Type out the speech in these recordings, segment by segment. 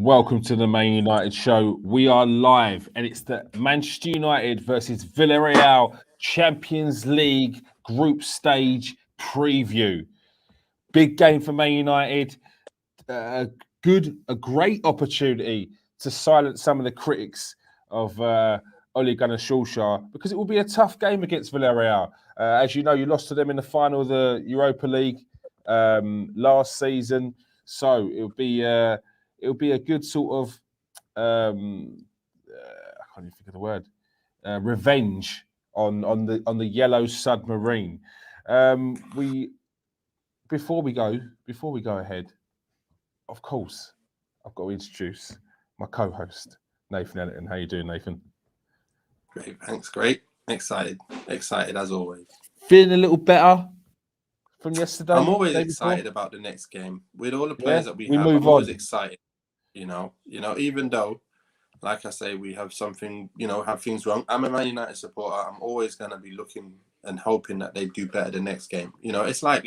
welcome to the Man United show. We are live, and it's the Manchester United versus Villarreal Champions League group stage preview. Big game for Man United. A great opportunity to silence some of the critics of Ole Gunnar Solskjaer, because it will be a tough game against Villarreal. As you know, you lost to them in the final of the Europa League last season, so it'll be a good sort of I can't even think of the word, revenge on the yellow submarine. Before we go ahead, of course, I've got to introduce my co-host, Nathan Ellington. How you doing, Nathan? Great, thanks. Great. Excited as always. Feeling a little better from yesterday? I'm always excited about the next game. With all the players that we have, I'm always excited. You know, even though, like I say, we have something, have things wrong. I'm a Man United supporter. I'm always going to be looking and hoping that they do better the next game. It's like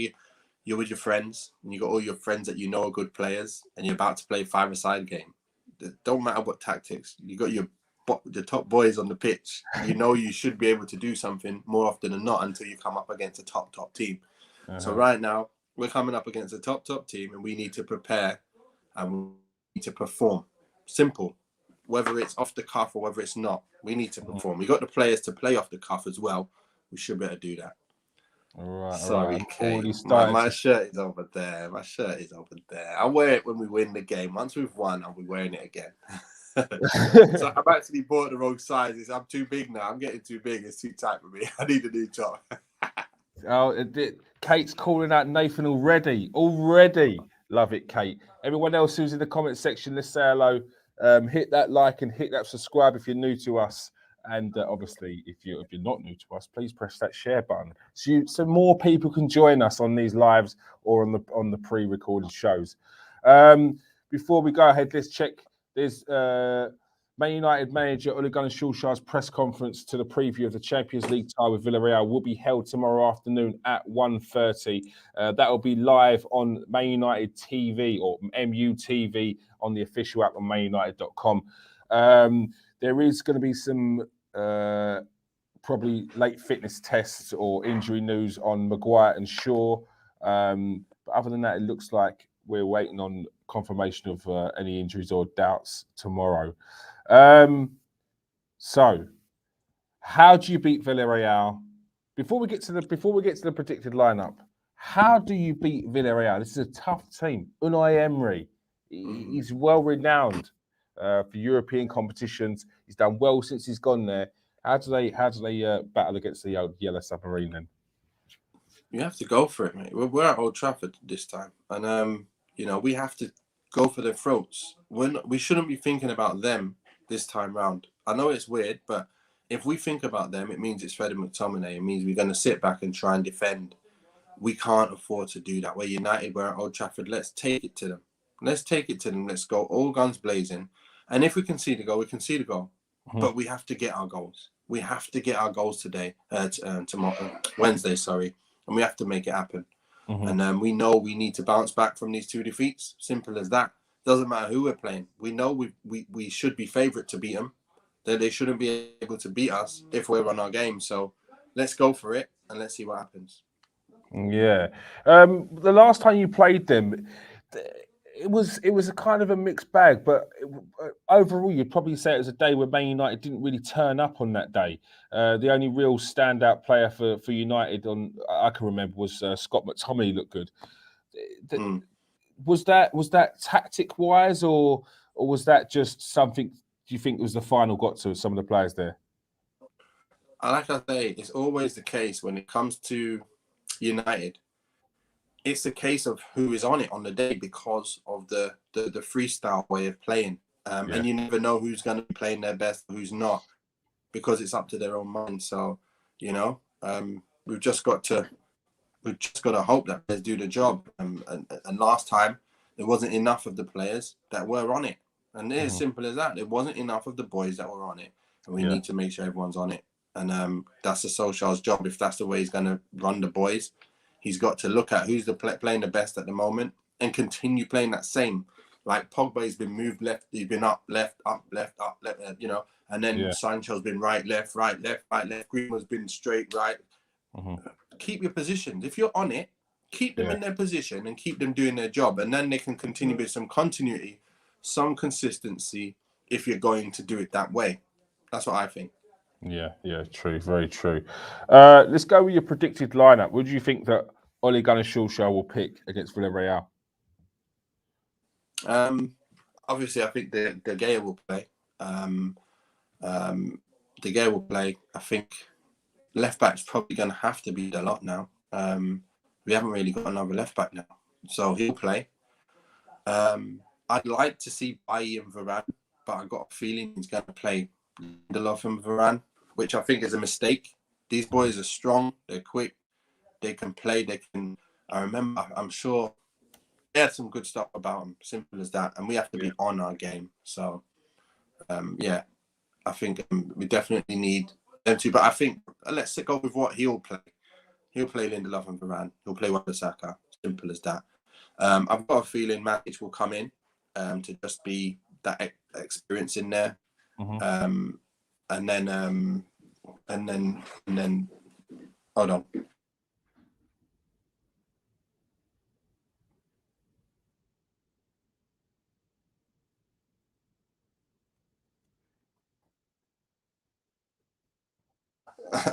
you're with your friends and you got all your friends that you know are good players and you're about to play a five-a-side game. It don't matter what tactics. You got the top boys on the pitch. You should be able to do something more often than not until you come up against a top team. Uh-huh. So right now, we're coming up against a top team and we need to prepare and we need to perform. Simple. Whether it's off the cuff or whether it's not, we need to perform. We got the players to play off the cuff as well. We should better do that. All right. Sorry, Kate. My shirt is over there. I'll wear it when we win the game. Once we've won, I'll be wearing it again. So I've actually bought the wrong sizes. I'm too big now. I'm getting too big. It's too tight for me. I need a new top. Kate's calling out Nathan already. Love it, Kate. Everyone else who's in the comment section, let's say hello. Hit that like and hit that subscribe if you're new to us. And obviously, if you're not new to us, please press that share button so more people can join us on these lives or on the pre-recorded shows. Before we go ahead, let's check. There's Man United manager Ole Gunnar Solskjaer's press conference to the preview of the Champions League tie with Villarreal will be held tomorrow afternoon at 1:30. That will be live on Man United TV or MUTV on the official app on manunited.com. There is going to be some probably late fitness tests or injury news on Maguire and Shaw. But other than that, it looks like we're waiting on confirmation of any injuries or doubts tomorrow. So, how do you beat Villarreal? Before we get to the predicted lineup, how do you beat Villarreal? This is a tough team. Unai Emery, he's well renowned for European competitions. He's done well since he's gone there. How do they battle against the old yellow submarine then? You have to go for it, mate. We're at Old Trafford this time, and we have to go for their throats. We shouldn't be thinking about them this time round. I know it's weird, but if we think about them, it means it's Freddie McTominay. It means we're going to sit back and try and defend. We can't afford to do that. We're United. We're at Old Trafford. Let's take it to them. Let's go all guns blazing. And if we concede a goal, we concede a goal. Mm-hmm. But we have to get our goals. We have to get our goals today, tomorrow, Wednesday, and we have to make it happen. Mm-hmm. And we know we need to bounce back from these two defeats. Simple as that. Doesn't matter who we're playing. We know we should be favourite to beat them. They shouldn't be able to beat us if we're on our game. So let's go for it and let's see what happens. Yeah. The last time you played them, it was a kind of a mixed bag, but overall, you'd probably say it was a day where Man United didn't really turn up on that day. The only real standout player for United I can remember was Scott McTominay looked good. Was that tactic wise, or was that just something? Do you think was the final got to some of the players there? Like I say, it's always the case when it comes to United. It's a case of who is on it on the day because of the freestyle way of playing. And you never know who's going to be playing their best, who's not, because it's up to their own mind. So, we've just got to hope that players do the job. And last time, there wasn't enough of the players that were on it. And it's as simple as that. There wasn't enough of the boys that were on it. And we need to make sure everyone's on it. And that's the Solskjaer's job. If that's the way he's going to run the boys, he's got to look at who's playing the best at the moment and continue playing that same. Like Pogba's been moved left, he's been up, left, up, left, up, left, you know, and then Sancho's been right, left, right, left, right, left. Greenwood's been straight, right. Keep your positions. If you're on it, keep them in their position and keep them doing their job, and then they can continue with some continuity, some consistency. If you're going to do it that way, that's what I think. Yeah, true, very true. Let's go with your predicted lineup. What do you think that Ole Gunnar Solskjaer will pick against Villarreal? Obviously, I think De Gea will play. De Gea will play. I think left back's probably going to have to be Dalot now. We haven't really got another left back now, so he'll play. I'd like to see Bailly and Varane, but I got a feeling he's going to play Lindelof and Varane, which I think is a mistake. These boys are strong, they're quick, they can play, they can. I'm sure they had some good stuff about them. Simple as that, and we have to be on our game. So, I think we definitely need them to. But I think let's go with what he'll play. He'll play Lindelof and Varane. He'll play Wan-Bissaka. Simple as that. I've got a feeling Matic will come in to just be that experience in there, and then hold on.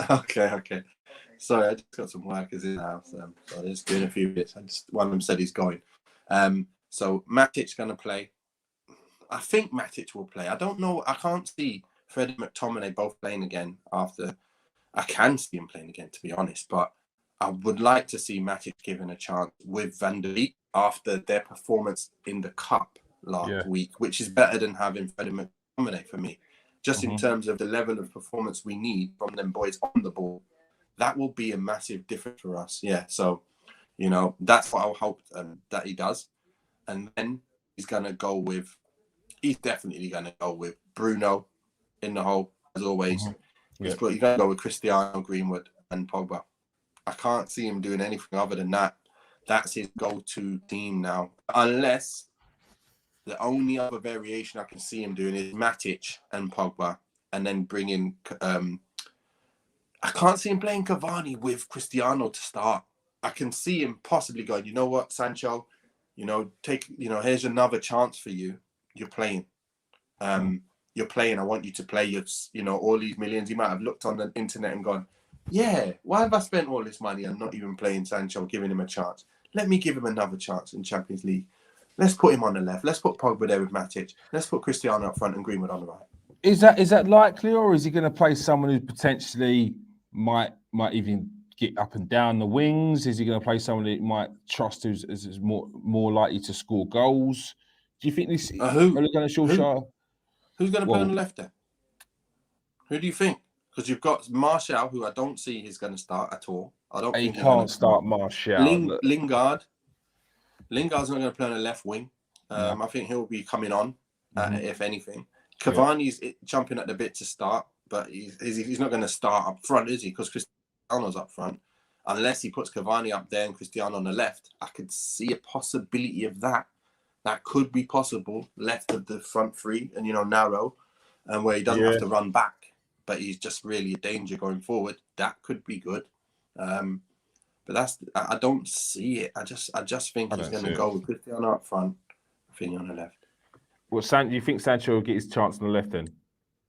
Okay. Sorry, I just got some workers in the house. So I'm just doing a few bits. One of them said he's going. So Matic's going to play. I think Matic will play. I don't know. I can't see Fred and McTominay both playing again after. I can see him playing again, to be honest. But I would like to see Matic given a chance with Van der Beek after their performance in the Cup last week, which is better than having Fred and McTominay for me. Just in terms of the level of performance we need from them boys on the ball, that will be a massive difference for us. Yeah, so, you know, that's what I'll hope that he does. And then he's definitely going to go with Bruno in the hole, as always. He's going to go with Cristiano, Greenwood and Pogba. I can't see him doing anything other than that. That's his go-to team now. Unless the only other variation I can see him doing is Matic and Pogba, and then bring in. I can't see him playing Cavani with Cristiano to start. I can see him possibly going, you know what, Sancho, here's another chance for you. You're playing. You're playing. I want you to play. All these millions. You might have looked on the internet and gone, yeah, why have I spent all this money and not even playing Sancho, giving him a chance? Let me give him another chance in Champions League. Let's put him on the left. Let's put Pogba there with Matic. Let's put Cristiano up front and Greenwood on the right. Is that likely, or is he going to play someone who potentially might even get up and down the wings? Is he going to play someone that might trust who's more likely to score goals? Do you think this? Who's going to play on the left there? Who do you think? Because you've got Martial, who I don't see is going to start at all. I don't think he can't start Martial. Lingard's not going to play on the left wing. I think he'll be coming on, if anything. Cavani's jumping at the bit to start, but he's not going to start up front, is he? Because Cristiano's up front. Unless he puts Cavani up there and Cristiano on the left, I could see a possibility of that. That could be possible, left of the front three and, narrow, and where he doesn't have to run back, but he's just really a danger going forward. That could be good. But I don't see it. I just think he's going to go with Cristiano up front, Rafinha on the left. Well, do you think Sancho will get his chance on the left then?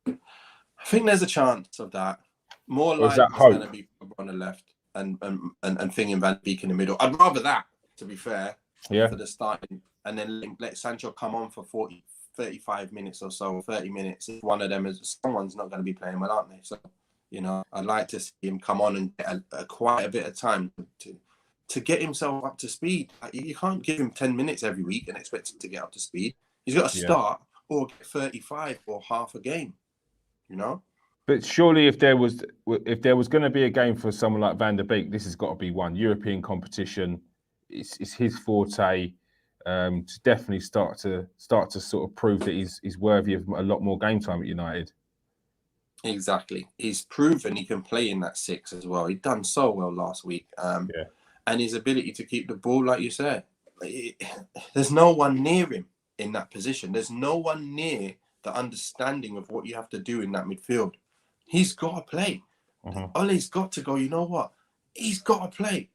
I think there's a chance of that. More likely it's going to be on the left and Thing and Van Beek in the middle. I'd rather that, to be fair, for the starting, and then let Sancho come on for 35 minutes or so, 30 minutes. If one of them someone's not going to be playing well, aren't they? So, I'd like to see him come on and get quite a bit of time to get himself up to speed. You can't give him 10 minutes every week and expect him to get up to speed. He's got to start or get 35 or half a game, But surely if there was going to be a game for someone like Van der Beek, this has got to be one. European competition. It's his forte. To definitely start to sort of prove that he's worthy of a lot more game time at United. Exactly. He's proven he can play in that 6 as well. He'd done so well last week. And his ability to keep the ball, like you said, there's no one near him. in that position. There's no one near the understanding of what you have to do in that midfield. He's got to play. Ole's got to go, you know what? He's got to play.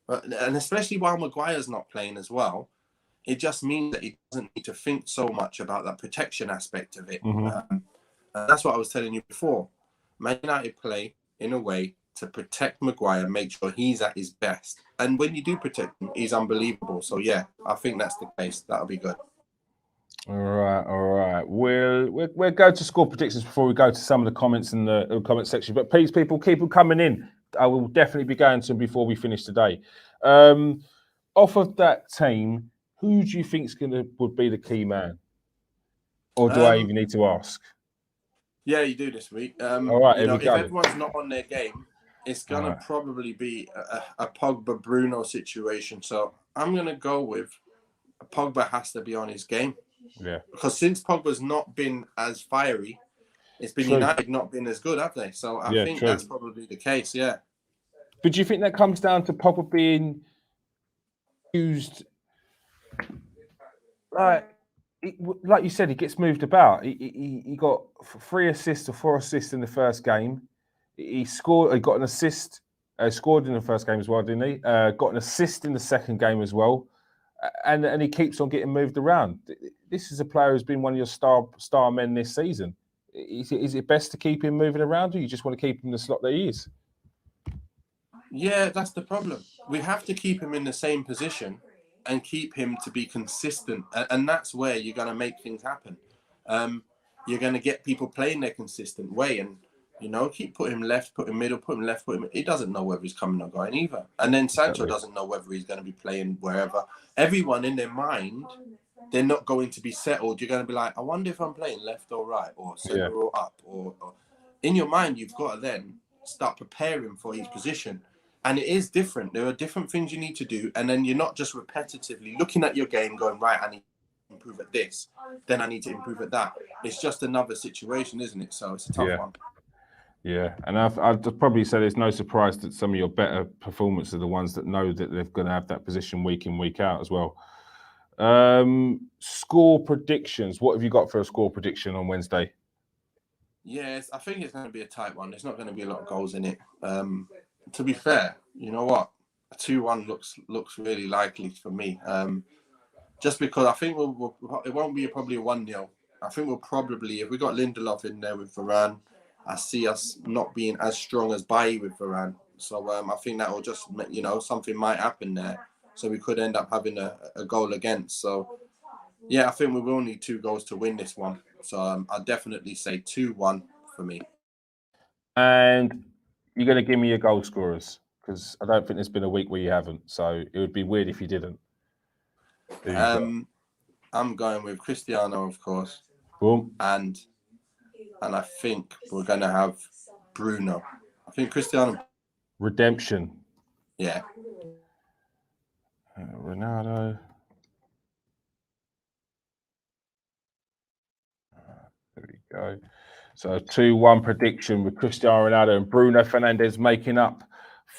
And especially while Maguire's not playing as well, it just means that he doesn't need to think so much about that protection aspect of it. And that's what I was telling you before. Man United play in a way to protect Maguire, make sure he's at his best. And when you do protect him, he's unbelievable. So, yeah, I think that's the case. That'll be good. All right. We'll go to score predictions before we go to some of the comments in the comment section. But please, people, keep them coming in. I will definitely be going to them before we finish today. Off of that team, who do you think would be the key man? Or do I even need to ask? Yeah, you do this week. All right, if everyone's not on their game, it's going to probably be a Pogba-Bruno situation. So I'm going to go with Pogba has to be on his game. Yeah. Because since Pogba's not been as fiery, it's been United not been as good, have they? So I think that's probably the case, yeah. But do you think that comes down to Pogba being used like you said, he gets moved about. He got 3 assists or 4 assists in the first game. He scored. He got an assist. Scored in the first game as well, didn't he? Got an assist in the second game as well, and he keeps on getting moved around. This is a player who's been one of your star men this season. Is it best to keep him moving around, or you just want to keep him in the slot that he is? Yeah, that's the problem. We have to keep him in the same position and keep him to be consistent. And that's where you're going to make things happen. You're going to get people playing their consistent way and, keep putting him left, put him middle, put him left, put him... He doesn't know whether he's coming or going either. And then Sancho doesn't know whether he's going to be playing wherever. Everyone in their mind, they're not going to be settled. You're going to be like, I wonder if I'm playing left or right or center or up. Or in your mind, you've got to then start preparing for each position. And it is different. There are different things you need to do. And then you're not just repetitively looking at your game going, right, I need to improve at this. Then I need to improve at that. It's just another situation, isn't it? So it's a tough one. Yeah. And I'd probably say there's no surprise that some of your better performers are the ones that know that they're going to have that position week in, week out as well. Score predictions. What have you got for a score prediction on Wednesday? Yes, I think it's going to be a tight one. There's not going to be a lot of goals in it. To be fair, you know what? A 2-1 looks really likely for me. Just because I think it won't be probably a 1-0. I think we'll probably, if we got Lindelof in there with Varane, I see us not being as strong as Bailly with Varane. So I think that will just, something might happen there. So we could end up having a goal against. So, yeah, I think we will need 2 goals to win this one. So I'll definitely say 2-1 for me. And you're going to give me your goal scorers because I don't think there's been a week where you haven't. So it would be weird if you didn't. I'm going with Cristiano, of course. Boom. And I think we're going to have Bruno. I think Cristiano. Redemption. Yeah. Ronaldo. There we go. So 2-1 prediction with Cristiano Ronaldo and Bruno Fernandes making up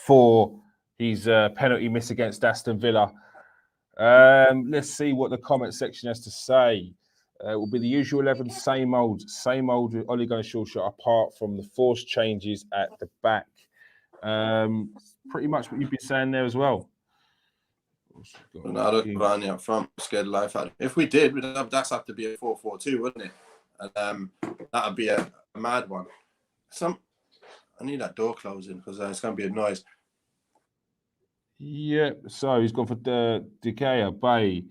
for his penalty miss against Aston Villa. Let's see what the comment section has to say. It will be the usual 11, same old Ole Gunnar Solskjaer, apart from the forced changes at the back. Pretty much what you've been saying there as well. Ronaldo, Varane up front, scared life out. If we did, that's have to be a 4-4-2, wouldn't it? And that would be a mad one. I need that door closing because it's going to be a noise. Yeah, so he's gone for De Gea, Bay,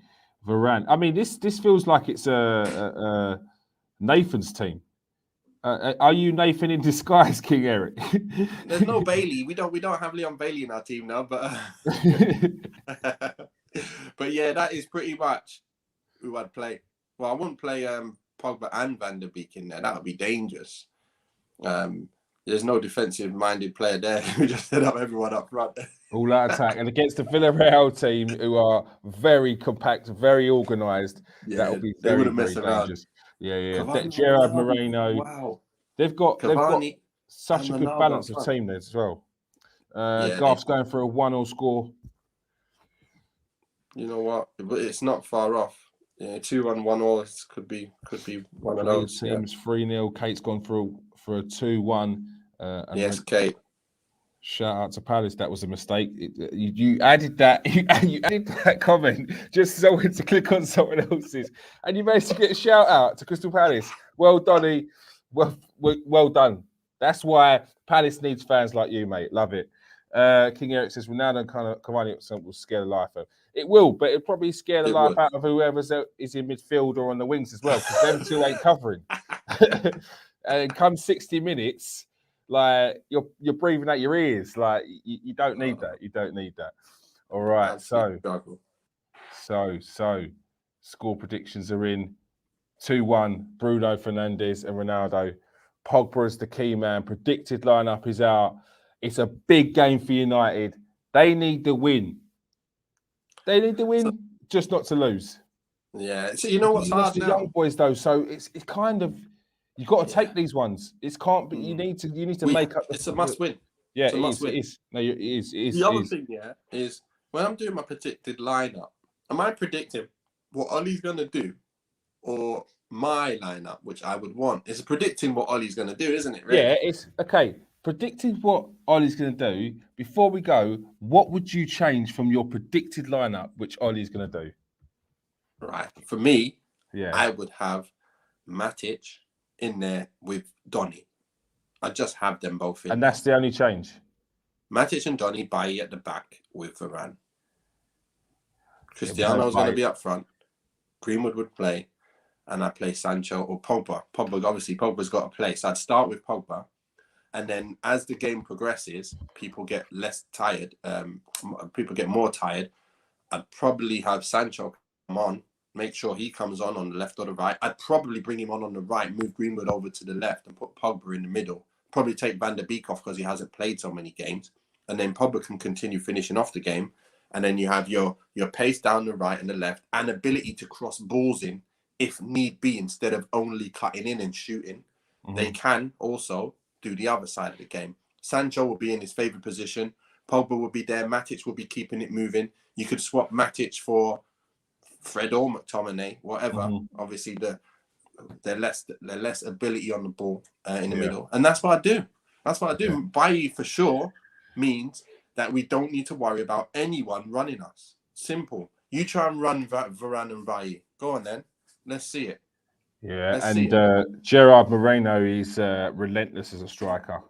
Varane. I mean, this feels like it's a Nathan's team. Are you Nathan in disguise, King Eric? There's no Bailey. We don't have Leon Bailey in our team now, but but yeah, that is pretty much who I'd play. Well, I wouldn't play Pogba and Van der Beek in there. That would be dangerous. There's no defensive-minded player there. We just set up everyone up front. All out attack. And against the Villarreal team, who are very compact, very organised, that would be very, very dangerous. Yeah. Gerard Moreno. Wow. They've got such a good balance of team there as well. Garth's going for a 1-0 score. You know what? But it's not far off. Yeah, 2-1, 1-1. It could be one of those. Teams 3-0. Kate's gone for a 2-1. Yes, Kate. Shout out to Palace. That was a mistake. You added that. You added that comment just so I went to click on someone else's, and you managed to get a shout out to Crystal Palace. Well done, well done. That's why Palace needs fans like you, mate. Love it. King Eric says Ronaldo and Cavani will scare the life out. It will, but it'll probably scare the life out of whoever is in midfield or on the wings as well, because them two ain't covering. And come 60 minutes. Like you're breathing out your ears. Like you don't need that. You don't need that. All right. So score predictions are in. 2-1. Bruno Fernandes and Ronaldo. Pogba is the key man. Predicted lineup is out. It's a big game for United. They need the win. Just not to lose. Yeah. So you know what's hard now? Young boys though. So it's kind of. You've got to take these ones. It can't be. You need to make up. It's a must win. Yeah, it is. No, it is. The other thing, is when I'm doing my predicted lineup, am I predicting what Ollie's going to do, or my lineup, which I would want? It's predicting what Ollie's going to do, isn't it? Really? Yeah, it's okay. Predicting what Ollie's going to do. Before we go, what would you change from your predicted lineup, which Ollie's going to do? Right. For me, I would have Matic in there with Donny. I just have them both in. And that's the only change. Matic and Donny, Bailly at the back with Varane. Cristiano's going to be up front. Greenwood would play. And I play Sancho or Pogba. Pogba's got to play. So I'd start with Pogba. And then as the game progresses, people get less tired. People get more tired. I'd probably have Sancho come on. Make sure he comes on the left or the right. I'd probably bring him on the right, move Greenwood over to the left and put Pogba in the middle. Probably take Van der Beek off because he hasn't played so many games. And then Pogba can continue finishing off the game. And then you have your pace down the right and the left and ability to cross balls in if need be, instead of only cutting in and shooting. Mm-hmm. They can also do the other side of the game. Sancho will be in his favourite position. Pogba will be there. Matic will be keeping it moving. You could swap Matic for Fred or McTominay, whatever. Mm-hmm. Obviously, they're less ability on the ball in the middle, and that's what I do. Yeah. Bailly for sure means that we don't need to worry about anyone running us. Simple. You try and run Varane and Bailly. Go on then. Let's see it. Yeah, Gerard Moreno is relentless as a striker.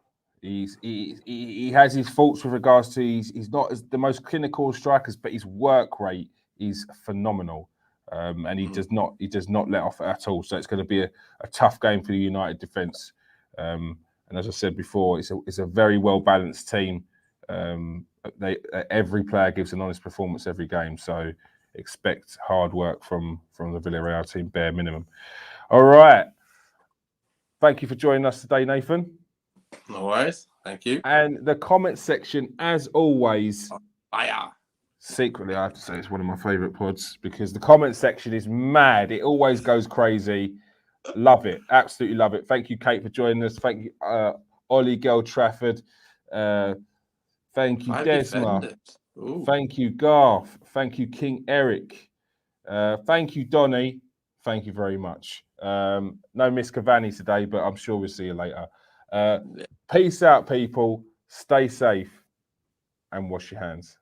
He has his faults with regards to he's not as the most clinical of strikers, but his work rate is phenomenal, and he does not let off at all. So it's going to be a tough game for the United defence. And as I said before, it's a very well balanced team. Every player gives an honest performance every game. So expect hard work from the Villarreal team, bare minimum. All right. Thank you for joining us today, Nathan. No worries. Thank you. And the comment section, as always. Secretly, I have to say it's one of my favourite pods because the comment section is mad. It always goes crazy. Love it. Absolutely love it. Thank you, Kate, for joining us. Thank you, Ollie Girl Trafford. Thank you, Desma. Thank you, Garth. Thank you, King Eric. Thank you, Donny. Thank you very much. No Miss Cavani today, but I'm sure we'll see you later. Peace out, people. Stay safe and wash your hands.